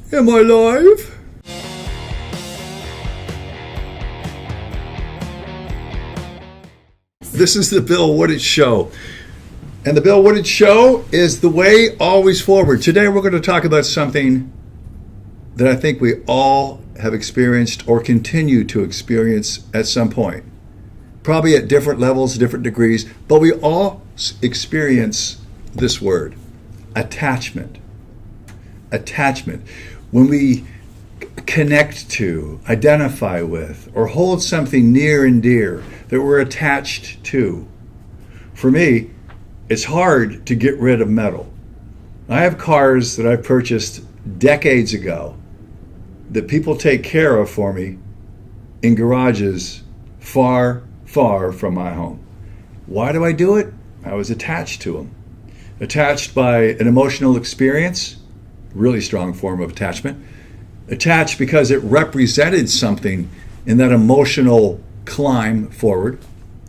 Am I live? This is the Bill Wooditch Show. And the Bill Wooditch Show is the way always forward. Today we're going to talk about something that I think we all have experienced or continue to experience at some point. Probably at different levels, different degrees, but we all experience this word, attachment. Attachment. When we connect to, identify with, or hold something near and dear that we're attached to. For me, it's hard to get rid of metal. I have cars that I purchased decades ago that people take care of for me in garages far, far from my home. Why do I do it? I was attached to them. Attached by an emotional experience, really strong form of attachment. Attached because it represented something in that emotional climb forward,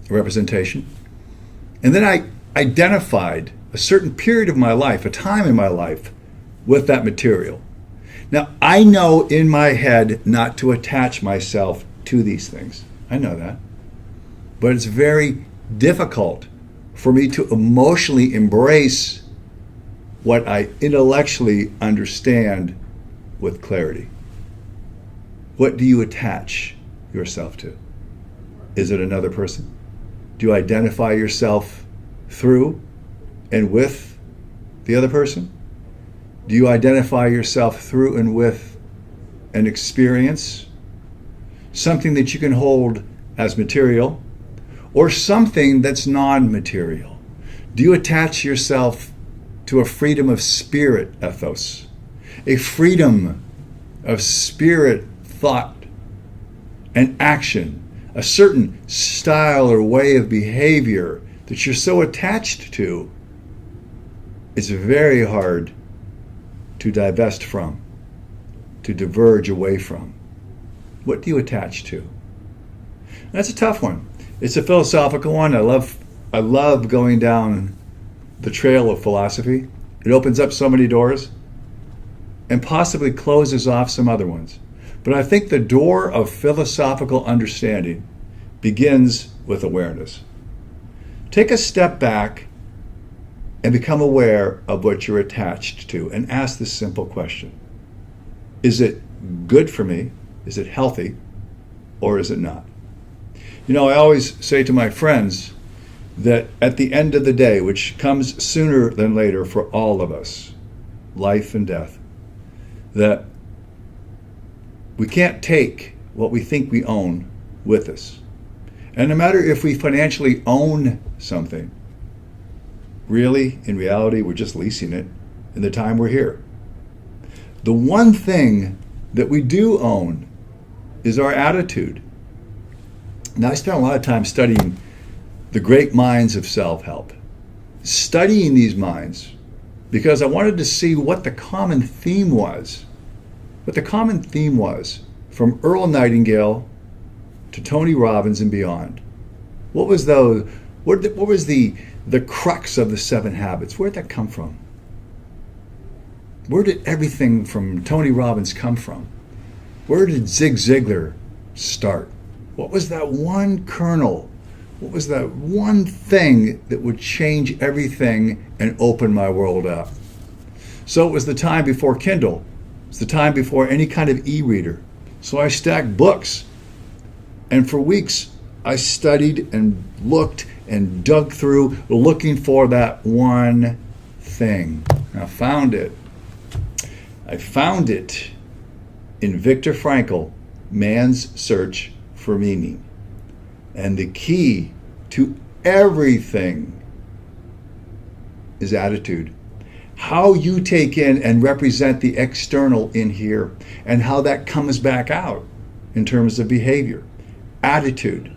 representation. And then I identified a certain period of my life, a time in my life, with that material. Now, I know in my head not to attach myself to these things. I know that. But it's very difficult for me to emotionally embrace what I intellectually understand with clarity. What do you attach yourself to? Is it another person? Do you identify yourself through and with the other person? Do you identify yourself through and with an experience? Something that you can hold as material or something that's non-material? Do you attach yourself to a freedom of spirit ethos? A freedom of spirit thought and action, a certain style or way of behavior that you're so attached to, it's very hard to divest from, to diverge away from. What do you attach to? That's a tough one. It's a philosophical one. I love going down the trail of philosophy. It opens up so many doors and possibly closes off some other ones. But I think the door of philosophical understanding begins with awareness. Take a step back and become aware of what you're attached to and ask this simple question. Is it good for me? Is it healthy? Or is it not? You know, I always say to my friends that at the end of the day, which comes sooner than later for all of us, life and death, that we can't take what we think we own with us. And no matter if we financially own something, really, in reality, we're just leasing it in the time we're here. The one thing that we do own is our attitude. Now, I spent a lot of time studying the great minds of self-help, studying these minds because I wanted to see what the common theme was. What the common theme was from Earl Nightingale to Tony Robbins and beyond. What was the crux of the 7 habits? Where did that come from? Where did everything from Tony Robbins come from? Where did Zig Ziglar start? What was that one kernel? What was that one thing that would change everything and open my world up? So it was the time before Kindle. It was the time before any kind of e-reader. So I stacked books. And for weeks, I studied and looked and dug through looking for that one thing. And I found it. I found it in Viktor Frankl, Man's Search for Meaning. And the key to everything is attitude. How you take in and represent the external in here and how that comes back out in terms of behavior. Attitude.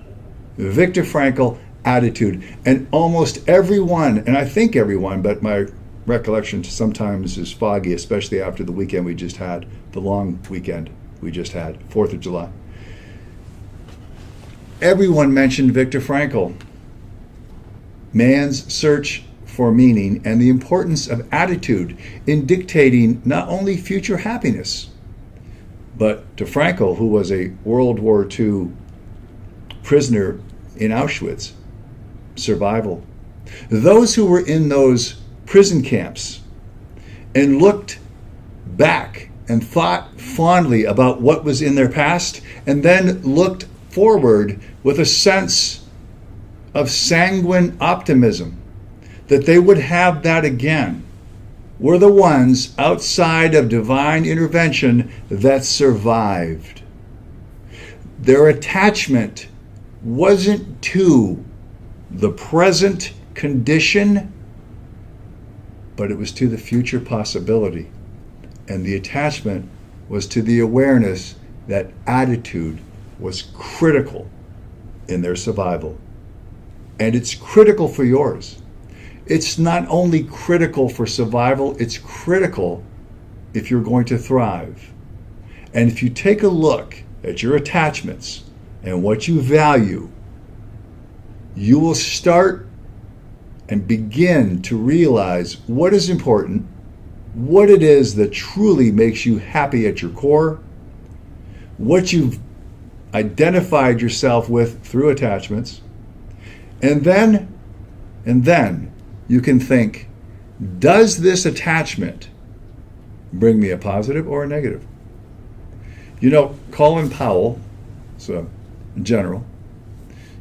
Viktor Frankl, attitude. And almost everyone, and I think everyone, but my recollection sometimes is foggy, especially after the weekend we just had, the long weekend we just had, 4th of July. Everyone mentioned Viktor Frankl, Man's Search for Meaning, and the importance of attitude in dictating not only future happiness, But to Frankel, who was a World War II prisoner in Auschwitz, survival. Those who were in those prison camps and looked back and thought fondly about what was in their past, and then looked forward with a sense of sanguine optimism that they would have that again, were the ones outside of divine intervention that survived. Their attachment wasn't to the present condition, but it was to the future possibility. And the attachment was to the awareness that attitude was critical in their survival. And it's critical for yours. It's not only critical for survival, it's critical if you're going to thrive. And if you take a look at your attachments and what you value, you will start and begin to realize what is important, what it is that truly makes you happy at your core, what you've identified yourself with through attachments, and then you can think, does this attachment bring me a positive or a negative? You know, Colin Powell, so in general,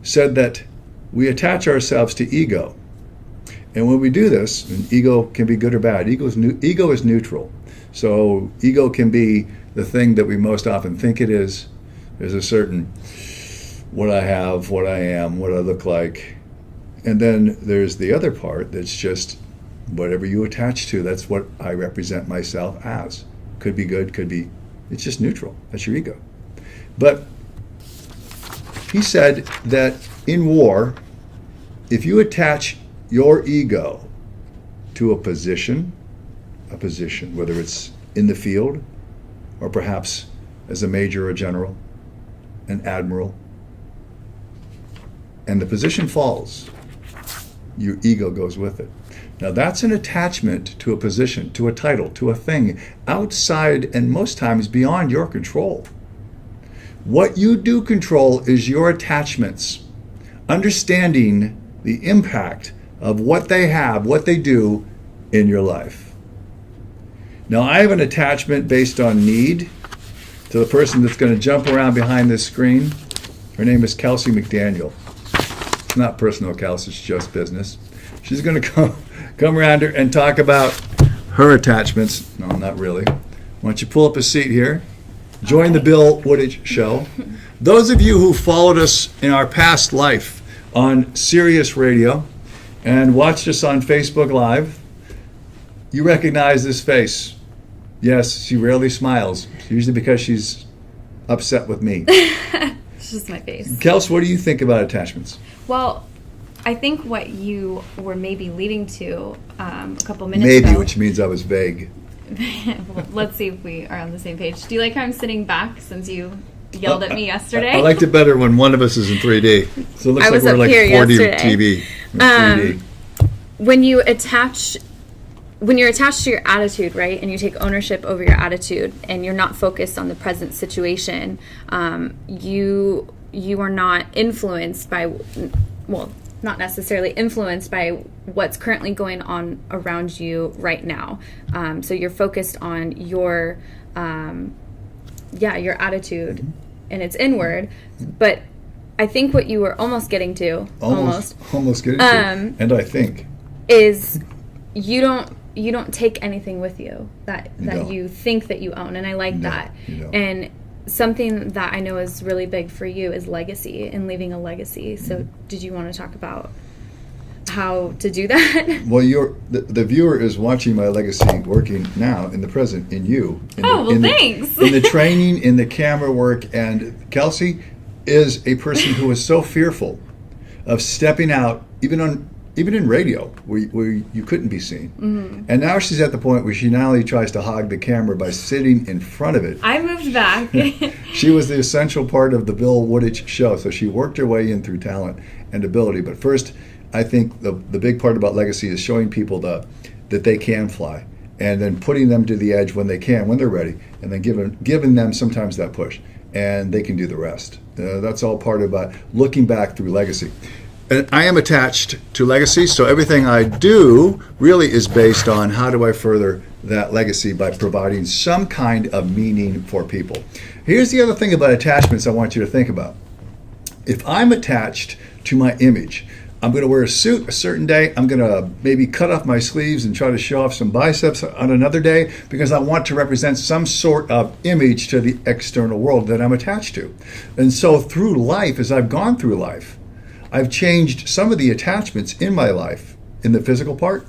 said that we attach ourselves to ego. And when we do this, and ego can be good or bad, ego is neutral. So ego can be the thing that we most often think it is. There's a certain what I have, what I am, what I look like. And then there's the other part that's just whatever you attach to, that's what I represent myself as. Could be good, could be, it's just neutral. That's your ego. But he said that in war, if you attach your ego to a position, whether it's in the field or perhaps as a major or general, an admiral, and the position falls, your ego goes with it. Now that's an attachment to a position, to a title, to a thing outside and most times beyond your control. What you do control is your attachments, understanding the impact of what they have, what they do in your life. Now I have an attachment based on need to the person that's going to jump around behind this screen. Her name is Kelsey McDaniel. It's not personal, Kelsey, it's just business. She's going to come around here and talk about her attachments. No, not really. Why don't you pull up a seat here? Join the Bill Wooditch Show. Those of you who followed us in our past life on Sirius Radio and watched us on Facebook Live, you recognize this face. Yes, she rarely smiles, usually because she's upset with me. It's just my face. Kels, what do you think about attachments? Well, I think what you were maybe leading to a couple minutes ago. Maybe, which means I was vague. Well, let's see if we are on the same page. Do you like how I'm sitting back since you yelled at me yesterday? I liked it better when one of us is in 3D. So it looks like we're like 4D TV. 3D. When you're attached to your attitude, right, and you take ownership over your attitude, and you're not focused on the present situation, you are not influenced by, well, not necessarily influenced by what's currently going on around you right now. So you're focused on your attitude, and it's inward. But I think what you were almost getting to, almost getting to, and I think is you don't take anything with you that you think that you own, and I like that. And something that I know is really big for you is legacy and leaving a legacy. So did you want to talk about how to do that? Well, the viewer is watching my legacy working now in the present, in you. Thanks. In the training, in the camera work. And Kelsey is a person who is so fearful of stepping out, even in radio, where you couldn't be seen. Mm-hmm. And now she's at the point where she not only tries to hog the camera by sitting in front of it. I moved back. She was the essential part of the Bill Wooditch Show, so she worked her way in through talent and ability. But first, I think the big part about legacy is showing people that they can fly. and then putting them to the edge when they can, when they're ready, and then giving them sometimes that push, and they can do the rest. That's all part of looking back through legacy. And I am attached to legacy, so everything I do really is based on how do I further that legacy by providing some kind of meaning for people. Here's the other thing about attachments I want you to think about. If I'm attached to my image, I'm going to wear a suit a certain day, I'm going to maybe cut off my sleeves and try to show off some biceps on another day because I want to represent some sort of image to the external world that I'm attached to. And so through life, as I've gone through life, I've changed some of the attachments in my life, in the physical part,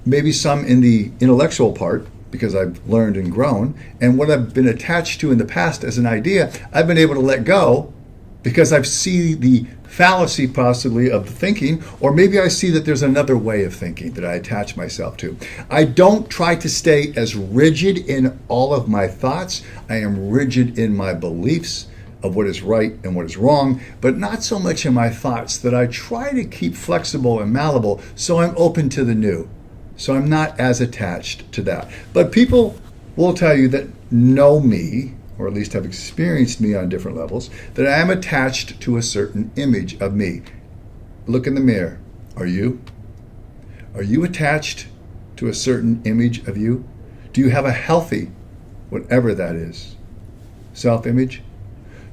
maybe some in the intellectual part, because I've learned and grown, and what I've been attached to in the past as an idea, I've been able to let go because I've seen the fallacy possibly of the thinking, or maybe I see that there's another way of thinking that I attach myself to. I don't try to stay as rigid in all of my thoughts. I am rigid in my beliefs of what is right and what is wrong, but not so much in my thoughts that I try to keep flexible and malleable so I'm open to the new. So I'm not as attached to that. But people will tell you that know me, or at least have experienced me on different levels, that I am attached to a certain image of me. Look in the mirror. Are you? Are you attached to a certain image of you? Do you have a healthy, whatever that is, self-image?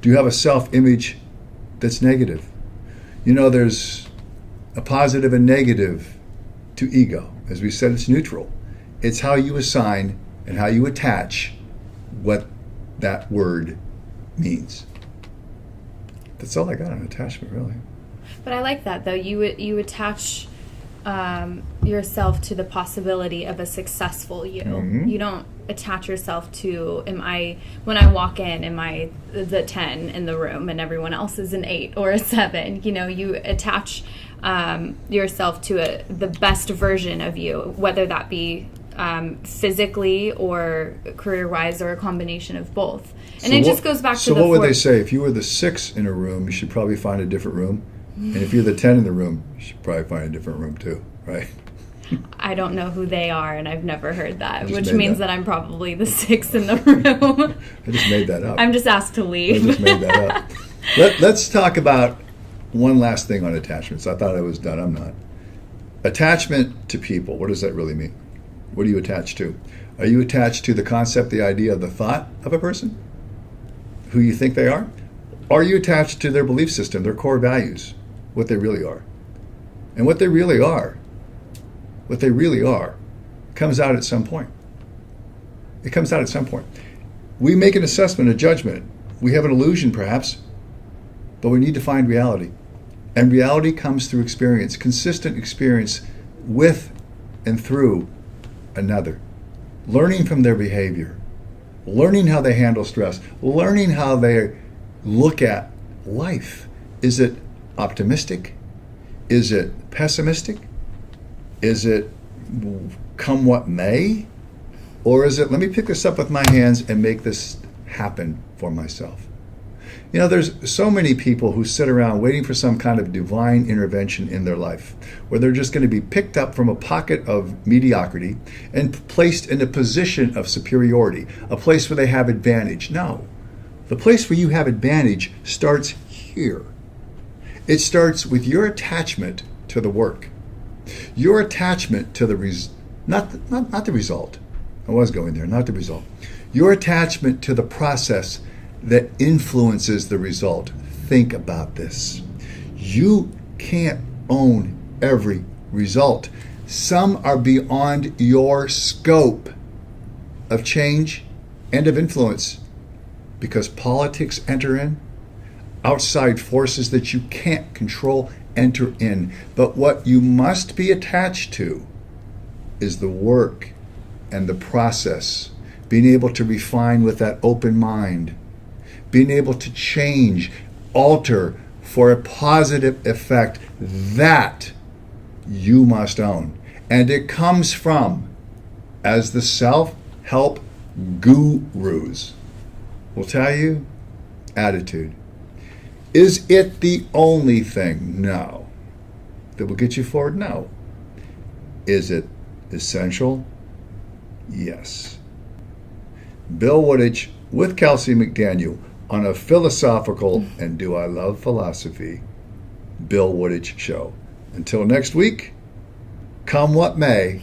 Do you have a self-image that's negative? You know, there's a positive and negative to ego. As we said, it's neutral. It's how you assign and how you attach what that word means. That's all I got on attachment, really. But I like that, though. You attach yourself to the possibility of a successful you. Mm-hmm. You don't attach yourself to, when I walk in, am I the 10 in the room and everyone else is an 8 or a 7? You know, you attach yourself to the best version of you, whether that be physically or career-wise or a combination of both. And it just goes back to the... So what would they say? If you were the 6 in a room, you should probably find a different room. And if you're the 10 in the room, you should probably find a different room too, right? I don't know who they are, and I've never heard that, which means that I'm probably the 6 in the room. I just made that up. I'm just asked to leave. I just made that up. Let's talk about one last thing on attachments. I thought I was done. I'm not. Attachment to people. What does that really mean? What are you attached to? Are you attached to the concept, the idea, the thought of a person? Who you think they are? Are you attached to their belief system, their core values, what they really are? And what they really are comes out at some point. It comes out at some point. We make an assessment, a judgment. We have an illusion, perhaps, but we need to find reality. And reality comes through experience, consistent experience with and through another. Learning from their behavior, learning how they handle stress, learning how they look at life. Is it optimistic? Is it pessimistic? Is it come what may? Or is it, let me pick this up with my hands and make this happen for myself? You know, there's so many people who sit around waiting for some kind of divine intervention in their life, where they're just going to be picked up from a pocket of mediocrity and placed in a position of superiority, a place where they have advantage. No, the place where you have advantage starts here. It starts with your attachment to the work, your attachment to the not the result. I was going there, not the result. Your attachment to the process that influences the result. Think about this. You can't own every result. Some are beyond your scope of change and of influence because politics enter in. Outside forces that you can't control enter in. But what you must be attached to is the work and the process, being able to refine with that open mind, being able to change, alter for a positive effect. That you must own. And it comes from, as the self-help gurus will tell you, attitude. Is it the only thing? No. That will get you forward? No. Is it essential? yes. Bill Wooditch with Kelsey McDaniel on a philosophical and do I love philosophy Bill Wooditch show. Until next week, come what may,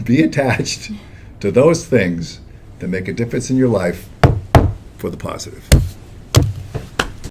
be attached to those things that make a difference in your life for the positive.